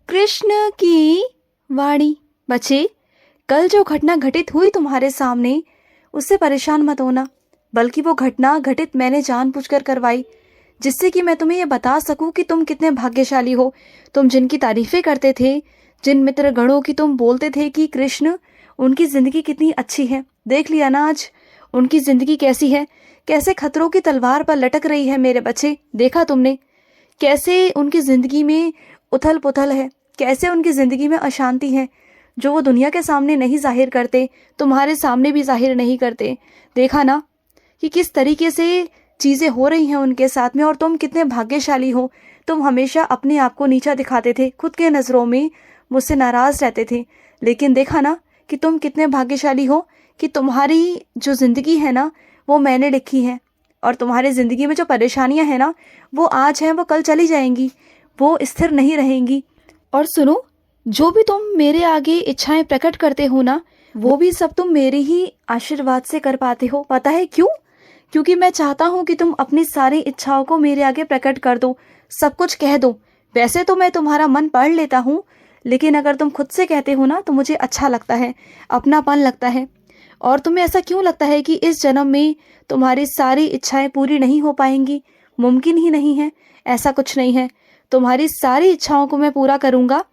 कृष्ण की वाणी। बच्चे, कल जो घटना घटित हुई तुम्हारे सामने, उससे परेशान मत होना, बल्कि वो घटना घटित मैंने जानबूझकर करवाई, जिससे कि मैं तुम्हें ये बता सकूं कि तुम कितने भाग्यशाली हो। तुम जिनकी तारीफें करते थे, जिन मित्र गणों की तुम बोलते थे कि कृष्ण, उनकी जिंदगी कितनी अच्छी है, देख लिया ना आज उनकी जिंदगी कैसी है, कैसे खतरों की तलवार पर लटक रही है। मेरे बच्चे, देखा तुमने कैसे उनकी जिंदगी में उथल पुथल है, कैसे उनकी जिंदगी में अशांति है, जो वो दुनिया के सामने नहीं जाहिर करते, तुम्हारे सामने भी जाहिर नहीं करते। देखा ना कि किस तरीके से चीज़ें हो रही हैं उनके साथ में, और तुम कितने भाग्यशाली हो। तुम हमेशा अपने आप को नीचा दिखाते थे, खुद के नज़रों में मुझसे नाराज़ रहते थे, लेकिन देखा ना कि तुम कितने भाग्यशाली हो कि तुम्हारी जो ज़िंदगी है ना, वो मैंने लिखी है, और तुम्हारी ज़िंदगी में जो परेशानियां हैं ना, वो आज हैं, वो कल चली जाएंगी, वो स्थिर नहीं रहेंगी। और सुनो, जो भी तुम मेरे आगे इच्छाएं प्रकट करते हो ना, वो भी सब तुम मेरे ही आशीर्वाद से कर पाते हो। पता है क्यों? क्योंकि मैं चाहता हूँ कि तुम अपनी सारी इच्छाओं को मेरे आगे प्रकट कर दो, सब कुछ कह दो। वैसे तो मैं तुम्हारा मन पढ़ लेता हूँ, लेकिन अगर तुम खुद से कहते हो ना, तो मुझे अच्छा लगता है, अपनापन लगता है। और तुम्हें ऐसा क्यों लगता है कि इस जन्म में तुम्हारी सारी इच्छाएं पूरी नहीं हो पाएंगी? मुमकिन ही नहीं है, ऐसा कुछ नहीं है। तुम्हारी सारी इच्छाओं को मैं पूरा करूँगा,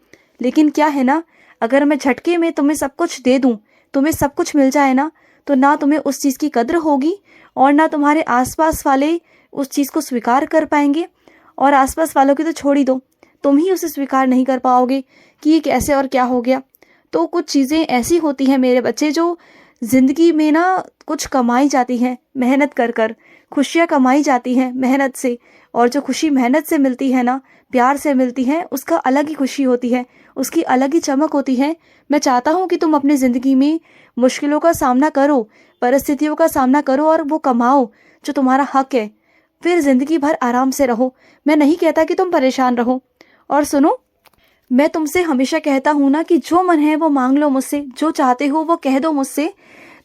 लेकिन क्या है ना, अगर मैं झटके में तुम्हें सब कुछ दे दूँ, तुम्हें सब कुछ मिल जाए ना, तो ना तुम्हें उस चीज़ की कद्र होगी, और ना तुम्हारे आसपास वाले उस चीज़ को स्वीकार कर पाएंगे। और आसपास वालों की तो छोड़ ही दो, तुम ही उसे स्वीकार नहीं कर पाओगे कि ये कैसे और क्या हो गया। तो कुछ चीज़ें ऐसी होती हैं मेरे बच्चे, जो ज़िंदगी में ना कुछ कमाई जाती हैं मेहनत कर कर, खुशियाँ कमाई जाती हैं मेहनत से, और जो खुशी मेहनत से मिलती है ना, प्यार से मिलती है, उसका अलग ही खुशी होती है, उसकी अलग ही चमक होती है। मैं चाहता हूँ कि तुम अपनी ज़िंदगी में मुश्किलों का सामना करो, परिस्थितियों का सामना करो, और वो कमाओ जो तुम्हारा हक है, फिर ज़िंदगी भर आराम से रहो। मैं नहीं कहता कि तुम परेशान रहो। और सुनो, मैं तुमसे हमेशा कहता हूँ ना कि जो मन है वो मांग लो मुझसे, जो चाहते हो वो कह दो मुझसे।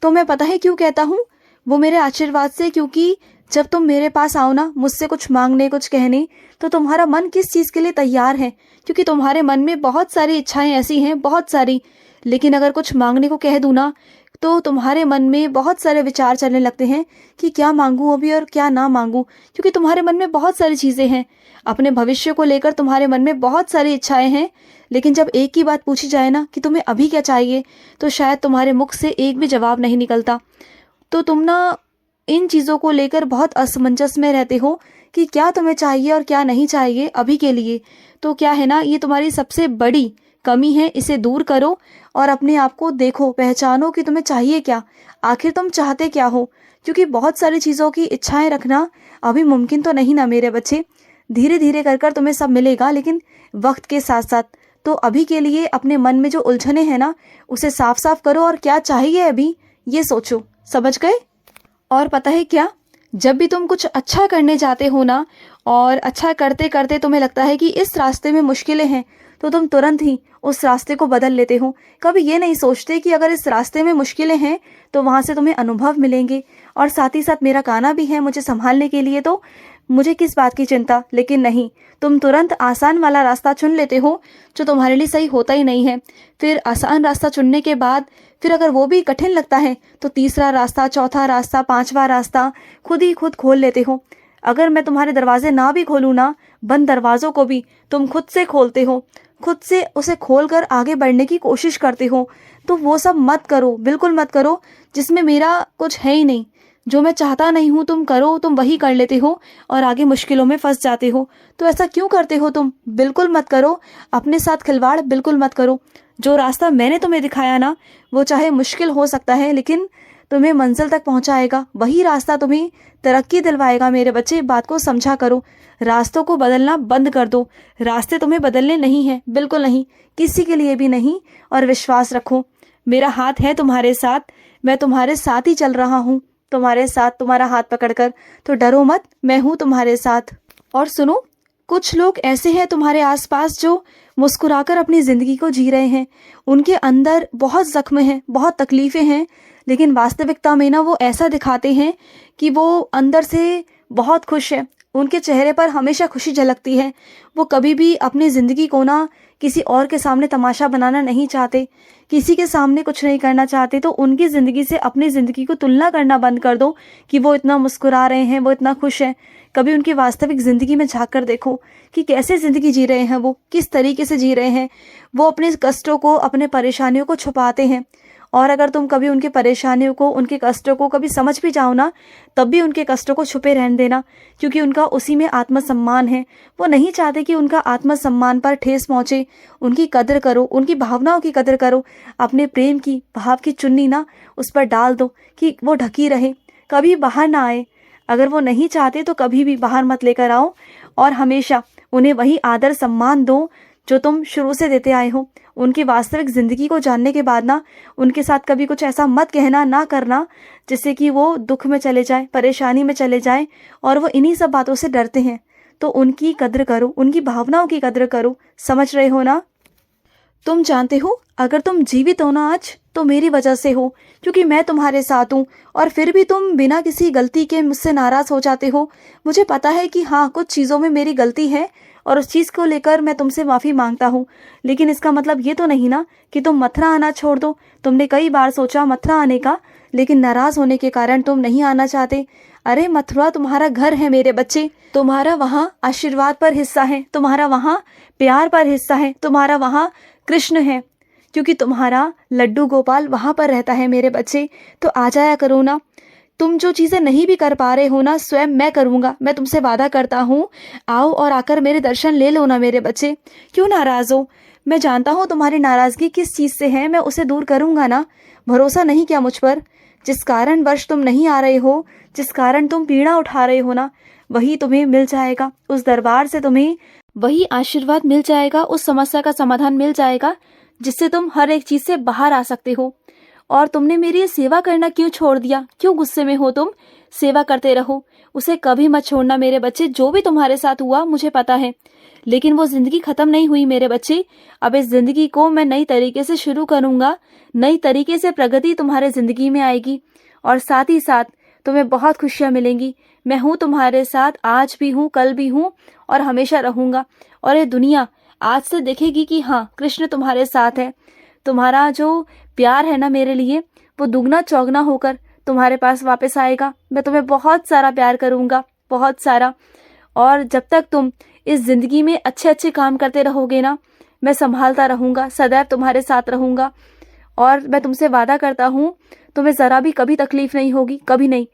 तो मैं पता है क्यों कहता हूँ? वो मेरे आशीर्वाद से, क्योंकि जब तुम मेरे पास आओ ना, मुझसे कुछ मांगने, कुछ कहने, तो तुम्हारा मन किस चीज़ के लिए तैयार है, क्योंकि तुम्हारे मन में बहुत सारी इच्छाएं ऐसी हैं, बहुत सारी। लेकिन अगर कुछ मांगने को कह दूँ ना, तो तुम्हारे मन में बहुत सारे विचार चलने लगते हैं कि क्या मांगूं अभी और क्या ना मांगूं, क्योंकि तुम्हारे मन में बहुत सारी चीज़ें हैं। अपने भविष्य को लेकर तुम्हारे मन में बहुत सारी इच्छाएं हैं, लेकिन जब एक ही बात पूछी जाए ना कि तुम्हें अभी क्या चाहिए, तो शायद तुम्हारे मुख से एक भी जवाब नहीं निकलता। तो तुम ना इन चीज़ों को लेकर बहुत असमंजस में रहते हो कि क्या तुम्हें चाहिए और क्या नहीं चाहिए अभी के लिए। तो क्या है ना, ये तुम्हारी सबसे बड़ी कमी है, इसे दूर करो और अपने आप को देखो, पहचानो कि तुम्हें चाहिए क्या, आखिर तुम चाहते क्या हो। क्योंकि बहुत सारी चीज़ों की इच्छाएं रखना अभी मुमकिन तो नहीं ना मेरे बच्चे, धीरे धीरे कर कर तुम्हें सब मिलेगा, लेकिन वक्त के साथ साथ। तो अभी के लिए अपने मन में जो उलझने हैं ना, उसे साफ साफ करो, और क्या चाहिए अभी ये सोचो। समझ गए? और पता है क्या, जब भी तुम कुछ अच्छा करने जाते हो ना, और अच्छा करते करते तुम्हें लगता है कि इस रास्ते में मुश्किलें हैं, तो तुम तुरंत ही उस रास्ते को बदल लेते हो। कभी ये नहीं सोचते कि अगर इस रास्ते में मुश्किलें हैं, तो वहाँ से तुम्हें अनुभव मिलेंगे, और साथ ही साथ मेरा गाना भी है मुझे संभालने के लिए, तो मुझे किस बात की चिंता। लेकिन नहीं, तुम तुरंत आसान वाला रास्ता चुन लेते हो, जो तुम्हारे लिए सही होता ही नहीं है। फिर आसान रास्ता चुनने के बाद फिर अगर वो भी कठिन लगता है, तो तीसरा रास्ता, चौथा रास्ता, पांचवा रास्ता खुद ही खुद खोल लेते हो। अगर मैं तुम्हारे दरवाजे ना भी खोलूँ ना, बंद दरवाजों को भी तुम खुद से खोलते हो, खुद से उसे खोलकर आगे बढ़ने की कोशिश करते हो। तो वो सब मत करो, बिल्कुल मत करो, जिसमें मेरा कुछ है ही नहीं। जो मैं चाहता नहीं हूँ तुम करो, तुम वही कर लेते हो और आगे मुश्किलों में फंस जाते हो। तो ऐसा क्यों करते हो तुम? बिल्कुल मत करो, अपने साथ खिलवाड़ बिल्कुल मत करो। जो रास्ता मैंने तुम्हें दिखाया ना, वो चाहे मुश्किल हो सकता है, लेकिन तुम्हें मंजिल तक पहुंचाएगा। वही रास्ता तुम्हें तरक्की दिलवाएगा मेरे बच्चे, बात को समझा करो। रास्तों को बदलना बंद कर दो, रास्ते तुम्हें बदलने नहीं है, बिल्कुल नहीं, किसी के लिए भी नहीं। और विश्वास रखो, मेरा हाथ है तुम्हारे साथ, मैं तुम्हारे साथ ही चल रहा हूँ, तुम्हारे साथ, तुम्हारा हाथ पकड़कर। तो डरो मत, मैं हूँ तुम्हारे साथ। और सुनो, कुछ लोग ऐसे हैं तुम्हारे आसपास जो मुस्कुराकर अपनी ज़िंदगी को जी रहे हैं। उनके अंदर बहुत जख्म हैं, बहुत तकलीफ़ें हैं, लेकिन वास्तविकता में ना वो ऐसा दिखाते हैं कि वो अंदर से बहुत खुश है। उनके चेहरे पर हमेशा खुशी झलकती है। वो कभी भी अपनी ज़िंदगी को ना किसी और के सामने तमाशा बनाना नहीं चाहते, किसी के सामने कुछ नहीं करना चाहते, तो उनकी ज़िंदगी से अपनी ज़िंदगी को तुलना करना बंद कर दो कि वो इतना मुस्कुरा रहे हैं, वो इतना खुश हैं। कभी उनकी वास्तविक ज़िंदगी में झाँक कर देखो कि कैसे ज़िंदगी जी रहे हैं, वो किस तरीके से जी रहे हैं। वो अपने कष्टों को, अपने परेशानियों को छुपाते हैं। और अगर तुम कभी उनकी परेशानियों को, उनके कष्टों को कभी समझ भी जाओ ना, तब भी उनके कष्टों को छुपे रहने देना, क्योंकि उनका उसी में आत्मसम्मान है। वो नहीं चाहते कि उनका आत्मसम्मान पर ठेस पहुँचे। उनकी कदर करो, उनकी भावनाओं की कदर करो। अपने प्रेम की, भाव की चुन्नी ना उस पर डाल दो कि वो ढकी रहे, कभी बाहर ना आए। अगर वो नहीं चाहते तो कभी भी बाहर मत लेकर आओ, और हमेशा उन्हें वही आदर सम्मान दो जो तुम शुरू से देते आए हो। उनकी वास्तविक ज़िंदगी को जानने के बाद ना, उनके साथ कभी कुछ ऐसा मत कहना, ना करना जिससे कि वो दुख में चले जाए, परेशानी में चले जाए, और वो इन्हीं सब बातों से डरते हैं। तो उनकी कद्र करो, उनकी भावनाओं की कद्र करो। समझ रहे हो ना? तुम जानते हो, अगर तुम जीवित हो ना आज, तो मेरी वजह से हो, क्योंकि मैं तुम्हारे साथ हूँ। और फिर भी तुम बिना किसी गलती के मुझसे नाराज़ हो जाते हो। मुझे पता है कि हाँ, कुछ चीज़ों में मेरी गलती है, और उस चीज़ को लेकर मैं तुमसे माफ़ी मांगता हूँ। लेकिन इसका मतलब ये तो नहीं ना कि तुम मथुरा आना छोड़ दो। तुमने कई बार सोचा मथुरा आने का, लेकिन नाराज़ होने के कारण तुम नहीं आना चाहते। अरे मथुरा तुम्हारा घर है मेरे बच्चे। तुम्हारा वहाँ आशीर्वाद पर हिस्सा है, तुम्हारा वहाँ प्यार पर हिस्सा है, तुम्हारा वहाँ कृष्ण है, क्योंकि तुम्हारा लड्डू गोपाल वहाँ पर रहता है मेरे बच्चे। तो आ जाया करो ना। तुम जो चीज़ें नहीं भी कर पा रहे हो ना, स्वयं मैं करूँगा। मैं तुमसे वादा करता हूँ, आओ और आकर मेरे दर्शन ले लो ना मेरे बच्चे। क्यों नाराज़ हो? मैं जानता हूँ तुम्हारी नाराज़गी किस चीज़ से है, मैं उसे दूर करूँगा ना। भरोसा नहीं क्या मुझ पर? जिस कारणवश तुम नहीं आ रहे हो, जिस कारण तुम पीड़ा उठा रहे हो ना, वही तुम्हें मिल जाएगा। उस दरबार से तुम्हें वही आशीर्वाद मिल जाएगा, उस समस्या का समाधान मिल जाएगा जिससे तुम हर एक चीज़ से बाहर आ सकते हो। और तुमने मेरी ये सेवा करना क्यों छोड़ दिया? क्यों गुस्से में हो तुम? सेवा करते रहो, उसे कभी मत छोड़ना मेरे बच्चे। जो भी तुम्हारे साथ हुआ मुझे पता है, लेकिन वो ज़िंदगी ख़त्म नहीं हुई मेरे बच्चे। अब इस ज़िंदगी को मैं नई तरीके से शुरू करूँगा। नई तरीके से प्रगति तुम्हारे ज़िंदगी में आएगी, और साथ ही साथ तुम्हें बहुत खुशियाँ मिलेंगी। मैं हूँ तुम्हारे साथ, आज भी हूँ, कल भी हूँ, और हमेशा रहूँगा। और ये दुनिया आज से देखेगी कि हाँ, कृष्ण तुम्हारे साथ है। तुम्हारा जो प्यार है ना मेरे लिए, वो दुगना चौगना होकर तुम्हारे पास वापस आएगा। मैं तुम्हें बहुत सारा प्यार करूँगा, बहुत सारा। और जब तक तुम इस ज़िंदगी में अच्छे अच्छे काम करते रहोगे ना, मैं संभालता रहूँगा, सदैव तुम्हारे साथ रहूँगा। और मैं तुमसे वादा करता हूँ, तुम्हें ज़रा भी कभी तकलीफ़ नहीं होगी, कभी नहीं।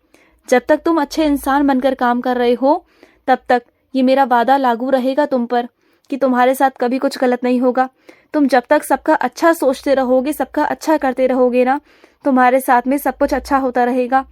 जब तक तुम अच्छे इंसान बनकर काम कर रहे हो, तब तक ये मेरा वादा लागू रहेगा तुम पर कि तुम्हारे साथ कभी कुछ गलत नहीं होगा। तुम जब तक सबका अच्छा सोचते रहोगे, सबका अच्छा करते रहोगे ना, तुम्हारे साथ में सब कुछ अच्छा होता रहेगा।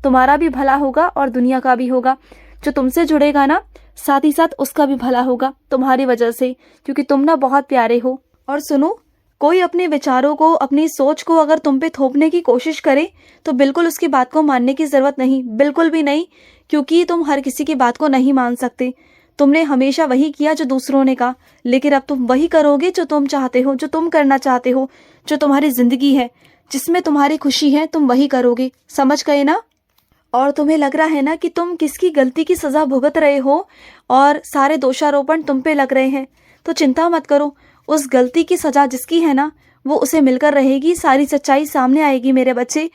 तुम्हारा भी भला होगा और दुनिया का भी होगा। जो तुमसे जुड़ेगा ना, साथ ही साथ उसका भी भला होगा तुम्हारी वजह से, क्योंकि तुम ना बहुत प्यारे हो। और सुनो, कोई अपने विचारों को, अपनी सोच को अगर तुम पे थोपने की कोशिश करे, तो बिल्कुल उसकी बात को मानने की ज़रूरत नहीं, बिल्कुल भी नहीं, क्योंकि तुम हर किसी की बात को नहीं मान सकते। तुमने हमेशा वही किया जो दूसरों ने कहा, लेकिन अब तुम वही करोगे जो तुम चाहते हो, जो तुम करना चाहते हो, जो तुम्हारी ज़िंदगी है, जिसमें तुम्हारी खुशी है, तुम वही करोगे। समझ गए ना? और तुम्हें लग रहा है ना कि तुम किसकी गलती की सज़ा भुगत रहे हो और सारे दोषारोपण तुम पे लग रहे हैं, तो चिंता मत करो। उस गलती की सज़ा जिसकी है ना, वो उसे मिलकर रहेगी। सारी सच्चाई सामने आएगी मेरे बच्चे।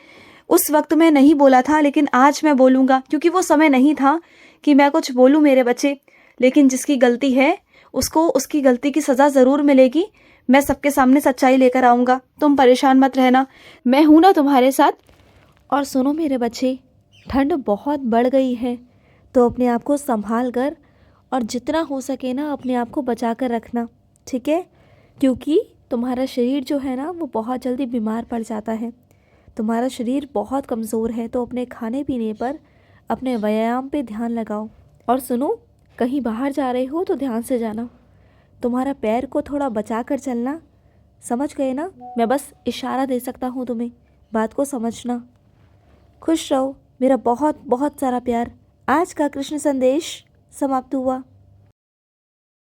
उस वक्त मैं नहीं बोला था, लेकिन आज मैं बोलूँगा, क्योंकि वो समय नहीं था कि मैं कुछ बोलूँ मेरे बच्चे। लेकिन जिसकी गलती है, उसको उसकी गलती की सज़ा ज़रूर मिलेगी। मैं सबके सामने सच्चाई लेकर आऊँगा, तुम परेशान मत रहना, मैं हूँ ना तुम्हारे साथ। और सुनो मेरे बच्चे, ठंड बहुत बढ़ गई है, तो अपने आप को संभाल कर और जितना हो सके ना अपने आप को बचा कर रखना, ठीक है? क्योंकि तुम्हारा शरीर जो है ना, वो बहुत जल्दी बीमार पड़ जाता है। तुम्हारा शरीर बहुत कमज़ोर है, तो अपने खाने पीने पर, अपने व्यायाम पे ध्यान लगाओ। और सुनो, कहीं बाहर जा रहे हो तो ध्यान से जाना। तुम्हारा पैर को थोड़ा बचा कर चलना, समझ गए ना? मैं बस इशारा दे सकता हूँ तुम्हें, बात को समझना। खुश रहो, मेरा बहुत बहुत सारा प्यार। आज का कृष्ण संदेश समाप्त हुआ।